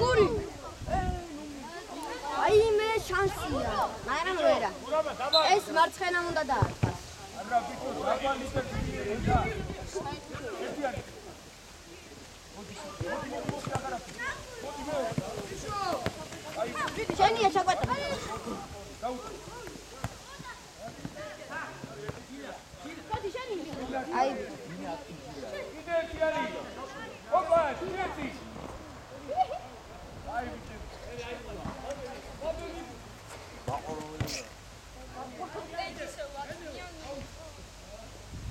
გური. აი მე შანსია. მაგრამ ვერა. ეს მარცხენა უნდა დაარტყას. არა ბიჭო, დაბალიტე გიგია. შენია ჩაკვეთა. აი კიდე არის. ოპა, შეეთი. აი ბიჭო.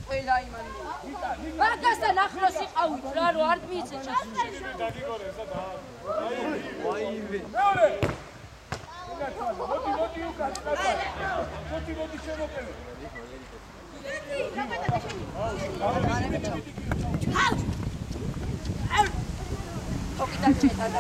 ყველა იმანი. მაგასთან ახლოს იყავით რა რო არ მიცე ჩასული. დაგიგორეს და აი ვაიმე. მეორე. მოდი უკან. მოდი შემოყევი. თოკიდან შეედა.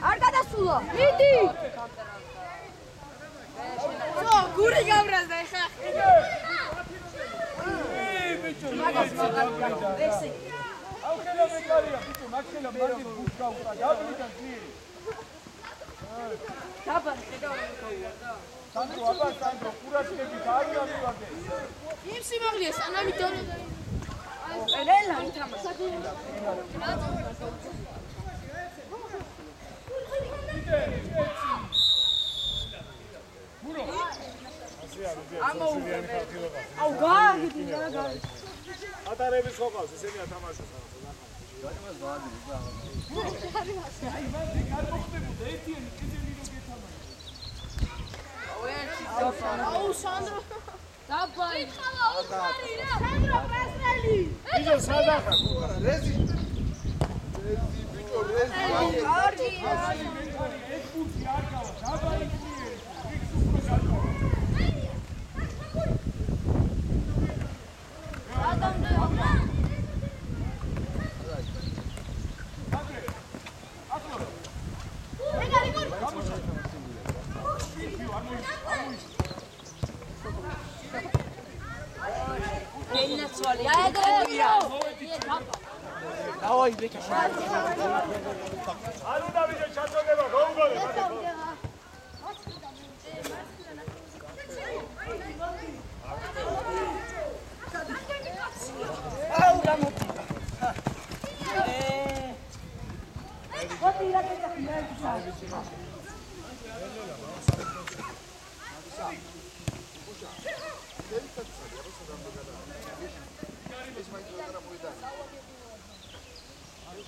არ გადასულა. მიდი. ზო, გური გავრაზდა ხა. ბიჭო, მაგას მაგარია. ესე. აუ ხელა მეკარია, ბიჭო, მაგხელა მაგის ბუშ გაუკრა. დაბრიდან ძირი. დაბალი შედავდა გავიდა. სანდრო, აბა სანდრო, კურაჩკები გაიარდე. იმ სიმაღლეა სანამი დონე. რელა ითამაშა. მურო. აუ გააგდი რა გაი. ატარების ხო ყავს, ესენი ათამაშოს ახლა. იმას ვადი, ისა. აი, მანდი გადმოხდებოდა ერთიანი კედელი რო გეთამაშა. აუ სანდრო. დაბალი. სანდრო პრესელი. ბიჭო, სადახა? რეზი. ბიჭო, რეზი. კარგი. ეს კუცი არ გავა, დაბალი კუიერი. იქ უფრო გადავა. დავაი ბეკა. არ უნდა ვიდე ჩაწოდება, გაუგონე. აუ გამოდი. ოტირა კეთილია.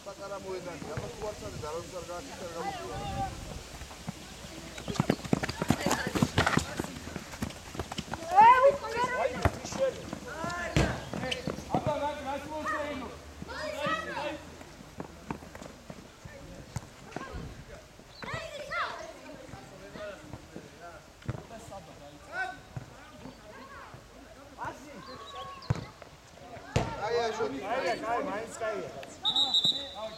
პატარა მოედანი, აბა თუ არ წადი და რა არ გააკეთე რა გამოწვია. აბა რაც მოსეინო. აი აშოთი. აი, მაინც კაია.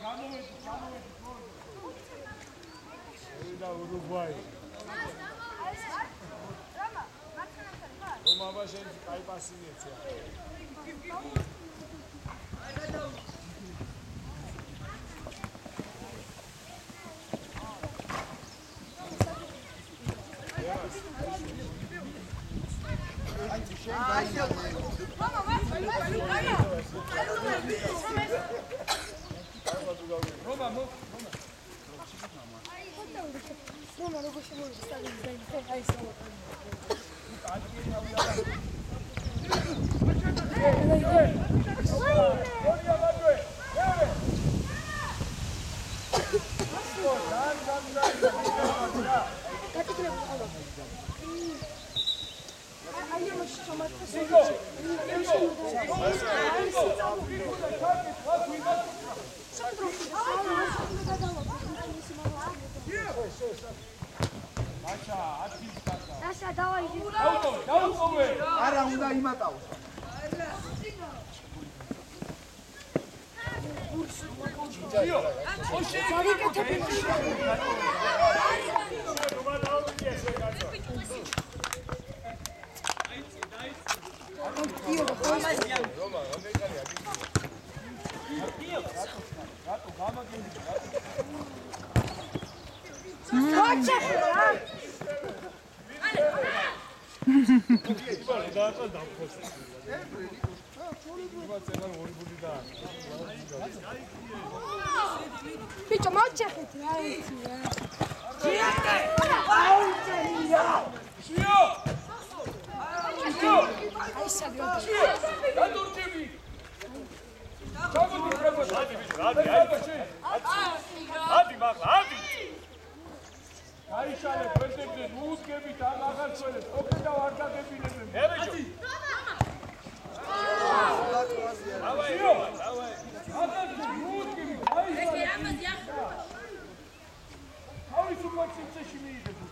გამოვედი. და ურუგვაი. რომა ბაშენ კაი პასი მიეცა. დაუყოვე. არა უნდა იმატაოს. იო, ოშე Bicho, mocha, que trae. Aí saiu. აიშალე ფერდებზე მუსკებით აღარწველებს ოფედა არ გაგებინებენ მერეჯო დავაი აგარჩი მუსკებით აიშალე თავის უმოჩიცეში მიიღებო